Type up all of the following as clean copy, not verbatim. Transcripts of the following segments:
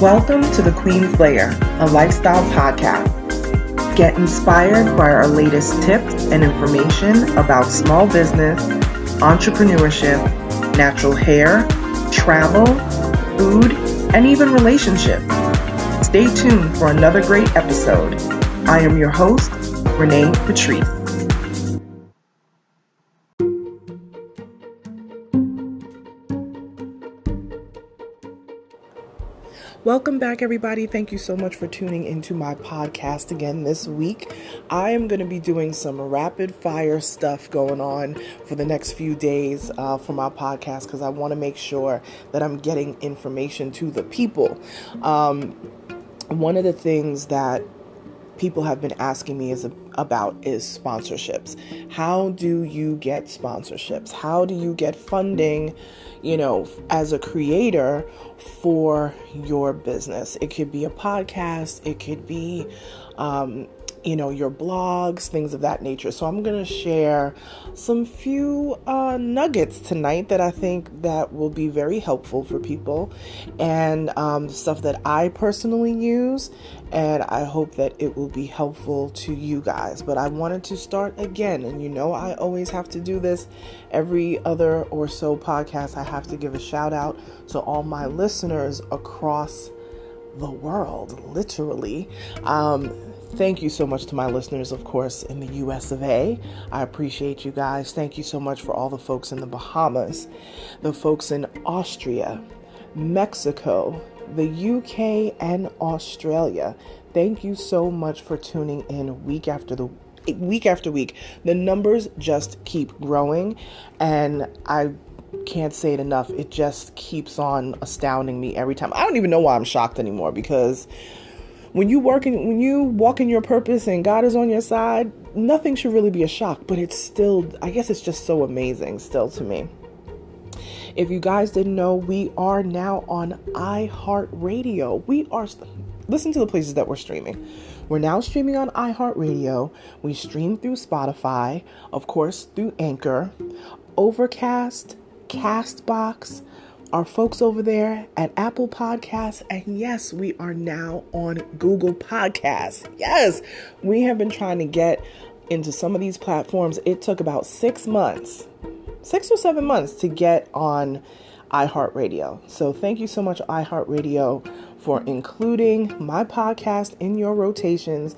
Welcome to The Queen's Lair, a lifestyle podcast. Get inspired by our latest tips and information about small business, entrepreneurship, natural hair, travel, food, and even relationships. Stay tuned for another great episode. I am your host, Renee Patrice. Welcome back, everybody. Thank you so much for tuning into my podcast again this week. I am going to be doing some rapid fire stuff going on for the next few days for my podcast because I want to make sure that I'm getting information to the people. One of the things that people have been asking me about is sponsorships. How do you get sponsorships? How do you get funding, as a creator for your business? It could be a podcast. It could be, your blogs, things of that nature. So I'm going to share some few nuggets tonight that I think that will be very helpful for people and stuff that I personally use. And I hope that it will be helpful to you guys. But I wanted to start again. And I always have to do this every other or so podcast. I have to give a shout out to all my listeners across the world, literally. Thank you so much to my listeners, of course, in the US of A. I appreciate you guys. Thank you so much for all the folks in the Bahamas, the folks in Austria, Mexico, the UK, and Australia. Thank you so much for tuning in week after week. The numbers just keep growing, and I can't say it enough. It just keeps on astounding me every time. I don't even know why I'm shocked anymore, because when you walk in your purpose and God is on your side, nothing should really be a shock, but it's still, I guess it's just so amazing still to me. If you guys didn't know, we are now on iHeartRadio. Listen to the places that we're streaming. We're now streaming on iHeartRadio. We stream through Spotify, of course, through Anchor, Overcast, Castbox, our folks over there at Apple Podcasts, and yes, we are now on Google Podcasts. Yes, we have been trying to get into some of these platforms. It took about 6 or 7 months to get on iHeartRadio. So thank you so much, iHeartRadio, for including my podcast in your rotations.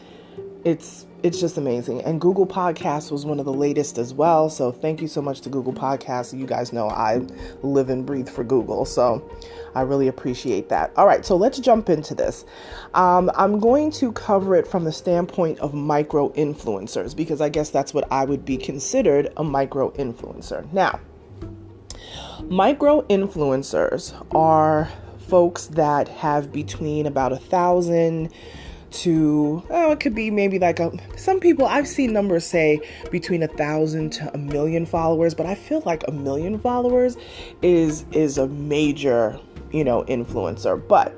It's just amazing. And Google Podcasts was one of the latest as well. So thank you so much to Google Podcasts. You guys know I live and breathe for Google. So I really appreciate that. All right, so let's jump into this. I'm going to cover it from the standpoint of micro influencers, because I guess that's what I would be considered a micro influencer. Now, micro influencers are folks that have between about 1,000 to, it could be maybe like some people, I've seen numbers say between 1,000 to 1 million followers, but I feel like 1 million followers is a major, influencer. But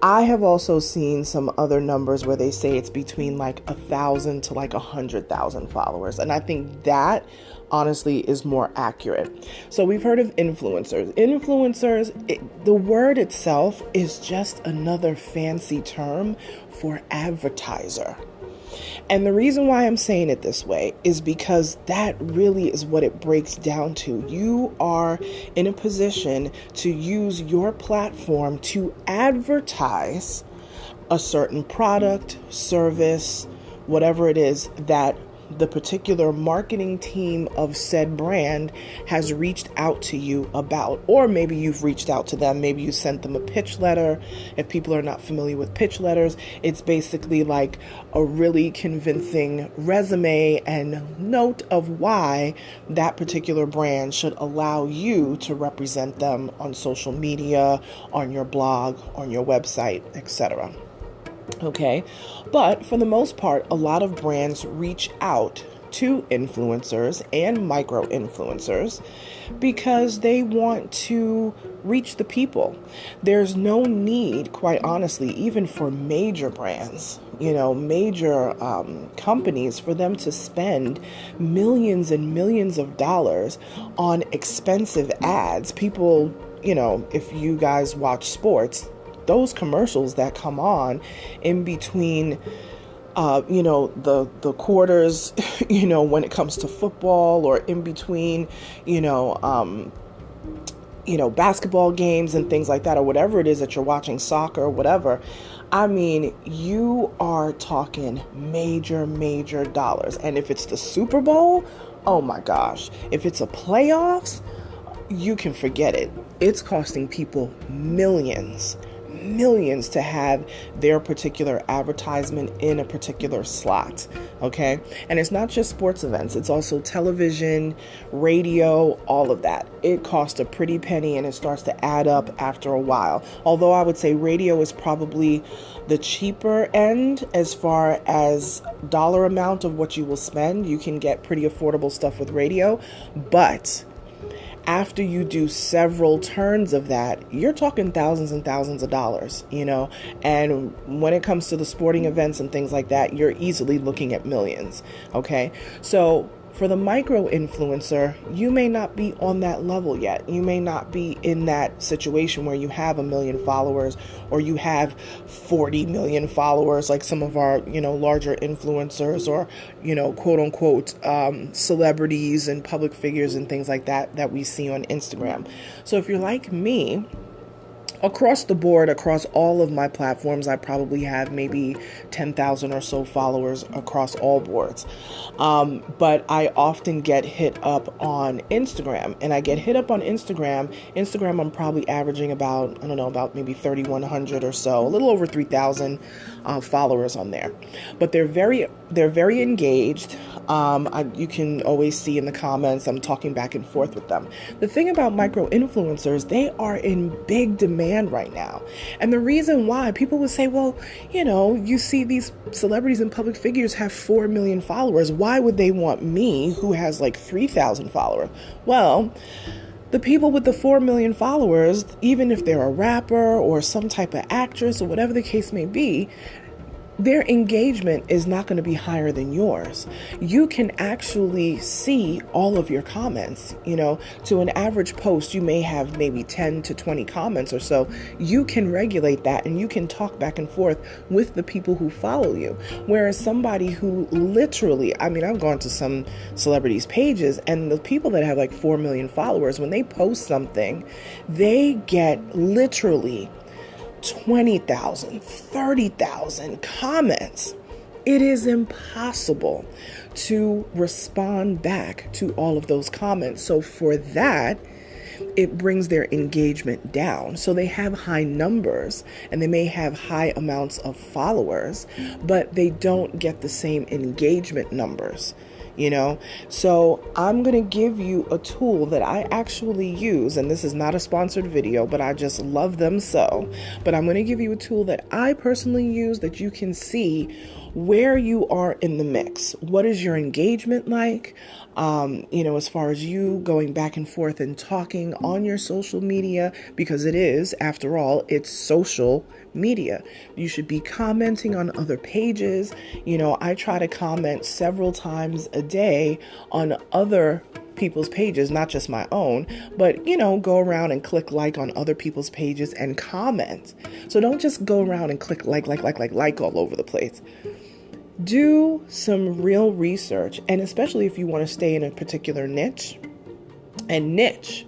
I have also seen some other numbers where they say it's between like 1,000 to like 100,000 followers. And I think that honestly is more accurate. So we've heard of influencers. The word itself is just another fancy term for advertiser. And the reason why I'm saying it this way is because that really is what it breaks down to. You are in a position to use your platform to advertise a certain product, service, whatever it is that the particular marketing team of said brand has reached out to you about, or maybe you've reached out to them. Maybe you sent them a pitch letter. If people are not familiar with pitch letters, it's basically like a really convincing resume and note of why that particular brand should allow you to represent them on social media, on your blog, on your website, etc. Okay, but for the most part, a lot of brands reach out to influencers and micro influencers because they want to reach the people. There's no need, quite honestly, even for major brands, major companies, for them to spend millions and millions of dollars on expensive ads. People, if you guys watch sports, those commercials that come on in between, the quarters, when it comes to football, or in between, basketball games and things like that, or whatever it is that you're watching, soccer or whatever. I mean, you are talking major, major dollars. And if it's the Super Bowl, oh my gosh. If it's a playoffs, you can forget it. It's costing people millions to have their particular advertisement in a particular slot. Okay. And it's not just sports events. It's also television, radio, all of that. It costs a pretty penny, and it starts to add up after a while. Although I would say radio is probably the cheaper end as far as dollar amount of what you will spend. You can get pretty affordable stuff with radio, but after you do several turns of that, you're talking thousands and thousands of dollars, and when it comes to the sporting events and things like that, you're easily looking at millions. Okay. So for the micro influencer, you may not be on that level yet. You may not be in that situation where you have 1 million followers, or you have 40 million followers, like some of our, larger influencers, or, quote unquote, celebrities and public figures and things like that we see on Instagram. So if you're like me, across the board, across all of my platforms, I probably have maybe 10,000 or so followers across all boards. But I often get hit up on Instagram, and I get hit up on Instagram. I'm probably averaging about maybe 3,100 or so, a little over 3,000 followers on there. But they're very engaged. You can always see in the comments, I'm talking back and forth with them. The thing about micro influencers, they are in big demand right now. And the reason why people would say, well, you see these celebrities and public figures have 4 million followers. Why would they want me, who has like 3,000 followers? Well, the people with the 4 million followers, even if they're a rapper or some type of actress or whatever the case may be, their engagement is not going to be higher than yours. You can actually see all of your comments. To an average post, you may have maybe 10 to 20 comments or so. You can regulate that, and you can talk back and forth with the people who follow you. Whereas somebody who literally, I've gone to some celebrities' pages, and the people that have like 4 million followers, when they post something, they get literally 20,000, 30,000 comments. It is impossible to respond back to all of those comments. So for that, it brings their engagement down. So they have high numbers, and they may have high amounts of followers, but they don't get the same engagement numbers. So I'm going to give you a tool that I actually use, and this is not a sponsored video, but I just love them so. But I'm going to give you a tool that I personally use that you can see where you are in the mix. What is your engagement like? As far as you going back and forth and talking on your social media, because it is, after all, it's social media. You should be commenting on other pages. I try to comment several times a day on other people's pages, not just my own, but, go around and click like on other people's pages and comment. So don't just go around and click like all over the place. Do some real research, and especially if you want to stay in a particular niche. And niche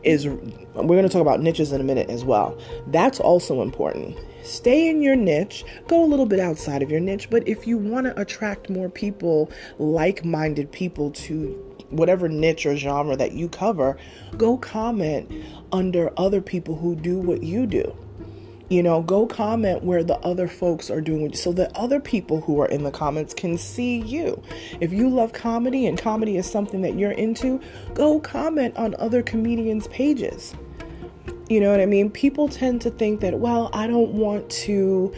is, we're going to talk about niches in a minute as well. That's also important. Stay in your niche, go a little bit outside of your niche, but if you want to attract more people, like-minded people to whatever niche or genre that you cover, go comment under other people who do what you do. Go comment where the other folks are doing, so that other people who are in the comments can see you. If you love comedy and comedy is something that you're into, go comment on other comedians' pages. You know what I mean? People tend to think that, well, I don't want to,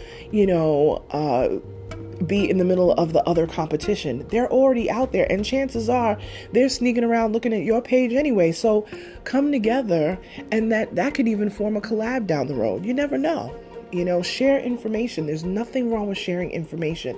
be in the middle of the other competition. They're already out there, and chances are they're sneaking around looking at your page anyway. So come together, and that could even form a collab down the road. You never know. Share information. There's nothing wrong with sharing information.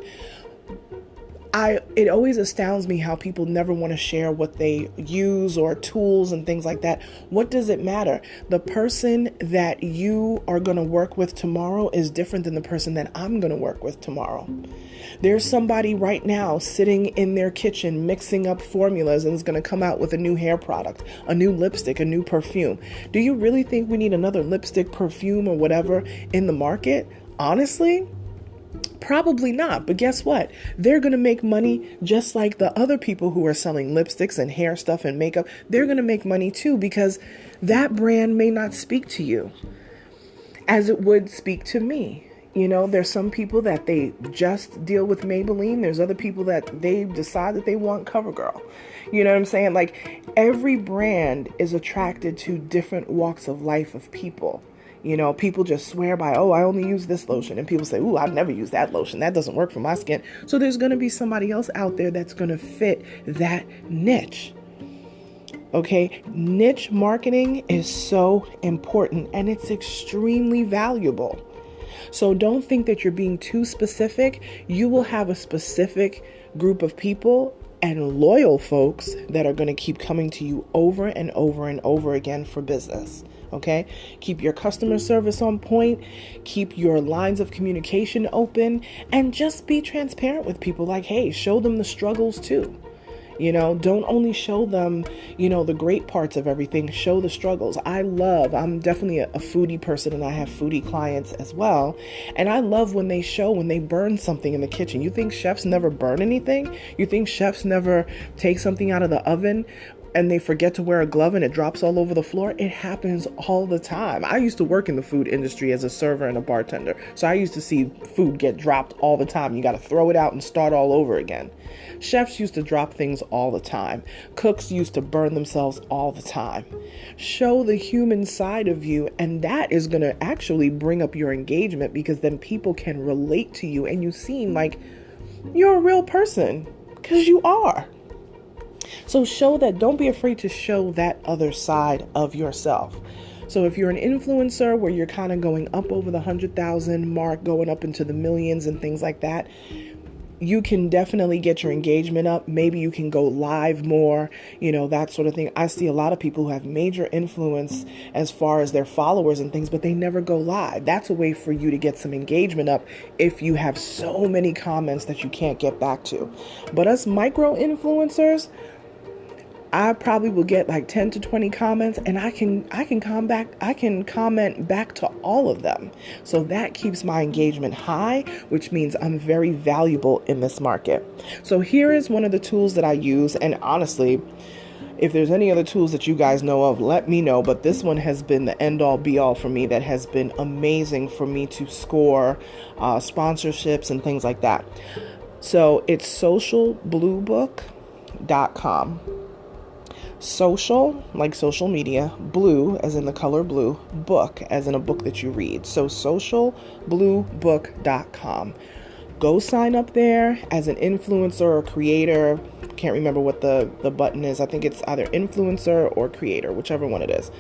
It always astounds me how people never want to share what they use or tools and things like that. What does it matter? The person that you are going to work with tomorrow is different than the person that I'm going to work with tomorrow. There's somebody right now sitting in their kitchen mixing up formulas and is going to come out with a new hair product, a new lipstick, a new perfume. Do you really think we need another lipstick, perfume, or whatever in the market? Honestly, probably not. But guess what? They're going to make money just like the other people who are selling lipsticks and hair stuff and makeup. They're going to make money too, because that brand may not speak to you as it would speak to me. You know, there's some people that they just deal with Maybelline. There's other people that they decide that they want CoverGirl. You know what I'm saying? Like, every brand is attracted to different walks of life of people. You know, people just swear by, oh, I only use this lotion. And people say, ooh, I've never used that lotion. That doesn't work for my skin. So there's going to be somebody else out there that's going to fit that niche. Okay, niche marketing is so important and it's extremely valuable. So don't think that you're being too specific. You will have a specific group of people and loyal folks that are going to keep coming to you over and over and over again for business. Okay, keep your customer service on point, keep your lines of communication open, and just be transparent with people. Like, hey, show them the struggles too. You know, don't only show them, you know, the great parts of everything, show the struggles. I'm definitely a foodie person, and I have foodie clients as well. And I love when they burn something in the kitchen. You think chefs never burn anything? You think chefs never take something out of the oven and they forget to wear a glove and it drops all over the floor? It happens all the time. I used to work in the food industry as a server and a bartender. So I used to see food get dropped all the time. You got to throw it out and start all over again. Chefs used to drop things all the time. Cooks used to burn themselves all the time. Show the human side of you, and that is going to actually bring up your engagement, because then people can relate to you and you seem like you're a real person, because you are. So show that. Don't be afraid to show that other side of yourself. So if you're an influencer where you're kind of going up over the 100,000 mark, going up into the millions and things like that, you can definitely get your engagement up. Maybe you can go live more, you know, that sort of thing. I see a lot of people who have major influence as far as their followers and things, but they never go live. That's a way for you to get some engagement up if you have so many comments that you can't get back to. But us micro influencers, I probably will get like 10 to 20 comments, and I can comment back to all of them. So that keeps my engagement high, which means I'm very valuable in this market. So here is one of the tools that I use. And honestly, if there's any other tools that you guys know of, let me know. But this one has been the end all be all for me. That has been amazing for me to score sponsorships and things like that. So it's socialbluebook.com. Social, like social media, blue, as in the color blue, book, as in a book that you read. So socialbluebook.com. Go sign up there as an influencer or creator. Can't remember what the button is. I think it's either influencer or creator, whichever one it is.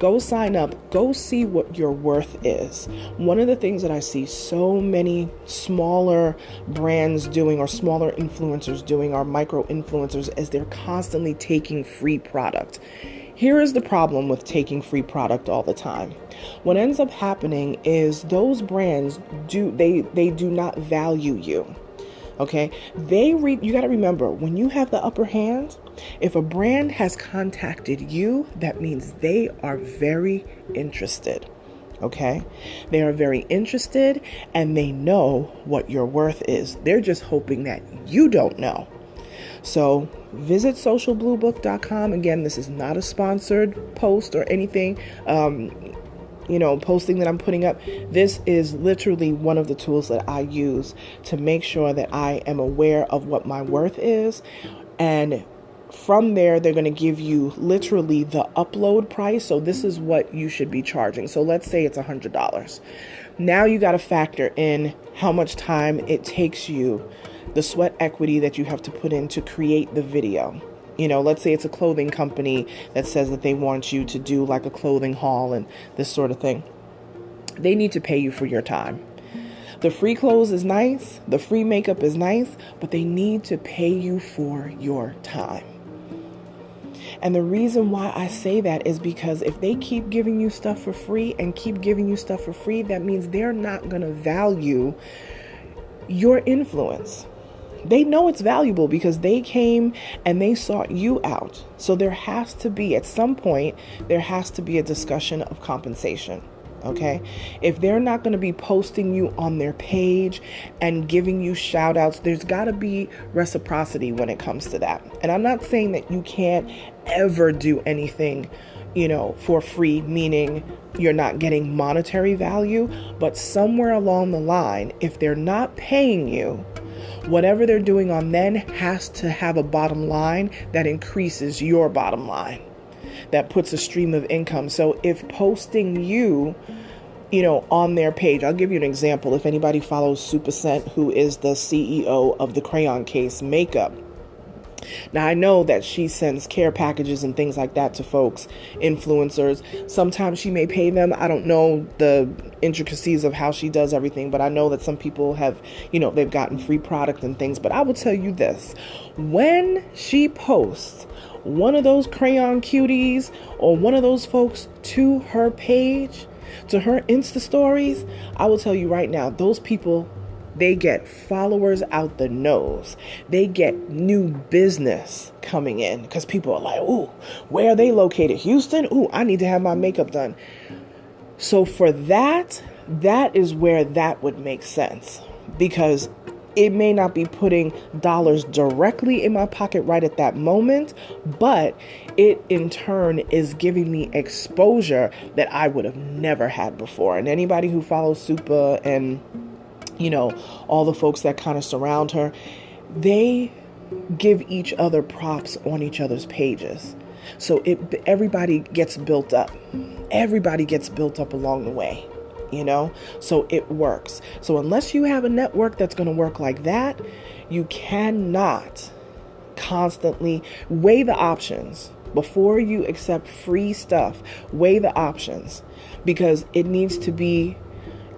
Go sign up. Go see what your worth is. One of the things that I see so many smaller brands doing, or smaller influencers doing, or micro influencers, is they're constantly taking free product. Here is the problem with taking free product all the time. What ends up happening is those brands do not value you. Okay, you got to remember, when you have the upper hand, if a brand has contacted you, that means they are very interested. Okay, they are very interested and they know what your worth is. They're just hoping that you don't know. So visit socialbluebook.com. Again, this is not a sponsored post or anything. Posting that I'm putting up. This is literally one of the tools that I use to make sure that I am aware of what my worth is. And from there, they're going to give you literally the upload price. So this is what you should be charging. So let's say it's $100. Now you got to factor in how much time it takes you, the sweat equity that you have to put in to create the video. Let's say it's a clothing company that says that they want you to do like a clothing haul and this sort of thing. They need to pay you for your time. The free clothes is nice. The free makeup is nice, but they need to pay you for your time. And the reason why I say that is because if they keep giving you stuff for free and keep giving you stuff for free, that means they're not going to value your influence. They know it's valuable because they came and they sought you out. So there has to be, at some point, there has to be a discussion of compensation. Okay, if they're not going to be posting you on their page and giving you shout outs, there's got to be reciprocity when it comes to that. And I'm not saying that you can't ever do anything, for free, meaning you're not getting monetary value. But somewhere along the line, if they're not paying you, whatever they're doing on then has to have a bottom line that increases your bottom line, that puts a stream of income. So if posting you, on their page, I'll give you an example. If anybody follows Supercent, who is the CEO of the Crayon Case Makeup. Now, I know that she sends care packages and things like that to folks, influencers. Sometimes she may pay them. I don't know the intricacies of how she does everything, but I know that some people have, they've gotten free product and things. But I will tell you this, when she posts one of those crayon cuties or one of those folks to her page, to her Insta stories, I will tell you right now, those people, they get followers out the nose. They get new business coming in because people are like, ooh, where are they located? Houston? Ooh, I need to have my makeup done. So for that is where that would make sense, because it may not be putting dollars directly in my pocket right at that moment, but it in turn is giving me exposure that I would have never had before. And anybody who follows Super and, all the folks that kind of surround her, they give each other props on each other's pages. So everybody gets built up. Everybody gets built up along the way. So it works. So unless you have a network that's going to work like that, you cannot constantly weigh the options before you accept free stuff. Weigh the options, because it needs to be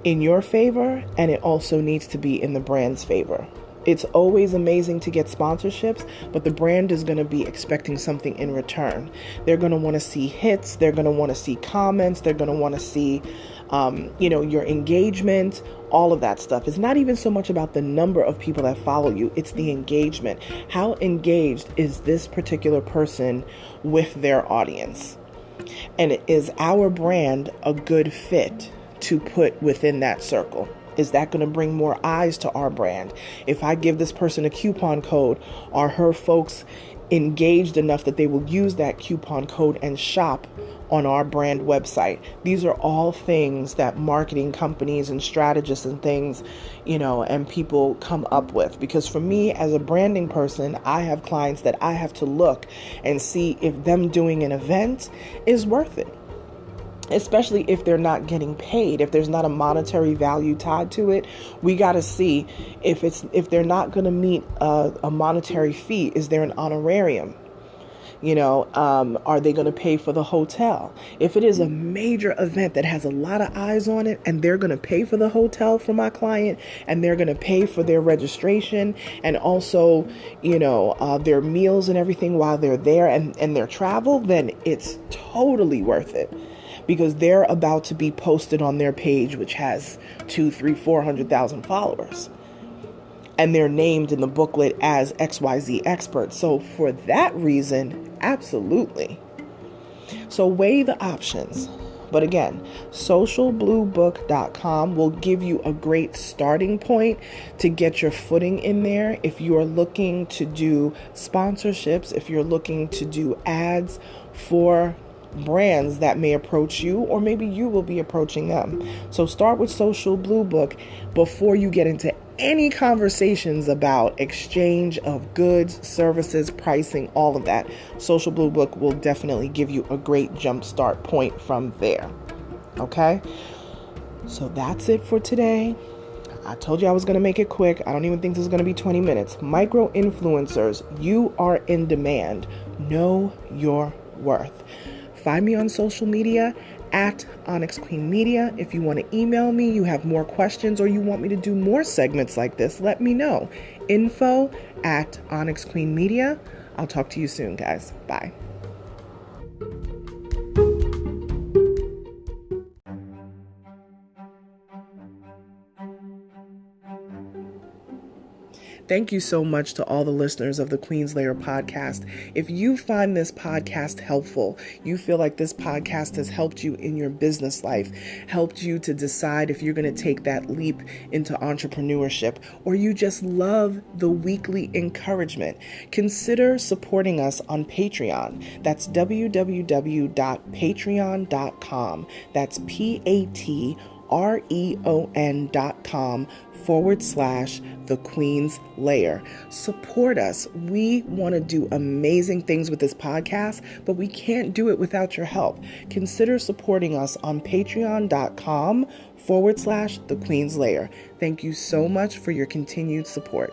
in your favor and it also needs to be in the brand's favor. It's always amazing to get sponsorships, but the brand is going to be expecting something in return. They're going to want to see hits. They're going to want to see comments. They're going to want to see, your engagement, all of that stuff. It's not even so much about the number of people that follow you. It's the engagement. How engaged is this particular person with their audience? And is our brand a good fit to put within that circle? Is that going to bring more eyes to our brand? If I give this person a coupon code, are her folks engaged enough that they will use that coupon code and shop on our brand website? These are all things that marketing companies and strategists and things, and people come up with. Because for me, as a branding person, I have clients that I have to look and see if them doing an event is worth it. Especially if they're not getting paid, if there's not a monetary value tied to it, we got to see if they're not going to meet a monetary fee. Is there an honorarium? Are they going to pay for the hotel? If it is a major event that has a lot of eyes on it and they're going to pay for the hotel for my client and they're going to pay for their registration and also, their meals and everything while they're there and their travel, then it's totally worth it. Because they're about to be posted on their page, which has 400,000 followers. And they're named in the booklet as XYZ expert. So for that reason, absolutely. So weigh the options. But again, socialbluebook.com will give you a great starting point to get your footing in there. If you are looking to do sponsorships, if you're looking to do ads for brands that may approach you, or maybe you will be approaching them. So start with Social Blue Book before you get into any conversations about exchange of goods, services, pricing, all of that. Social Blue Book will definitely give you a great jump start point from there. Okay? So that's it for today. I told you I was going to make it quick. I don't even think this is going to be 20 minutes. Micro influencers, you are in demand. Know your worth. Find me on social media at Onyx Queen Media. If you want to email me, you have more questions, or you want me to do more segments like this, let me know. Info at Onyx Queen Media. I'll talk to you soon, guys. Bye. Thank you so much to all the listeners of the Queenslayer podcast. If you find this podcast helpful, you feel like this podcast has helped you in your business life, helped you to decide if you're going to take that leap into entrepreneurship, or you just love the weekly encouragement, consider supporting us on Patreon. That's www.patreon.com. That's patreon.com/The Queen's Layer. Support us. We want to do amazing things with this podcast, but we can't do it without your help. Consider supporting us on patreon.com/The Queen's Layer. Thank you so much for your continued support.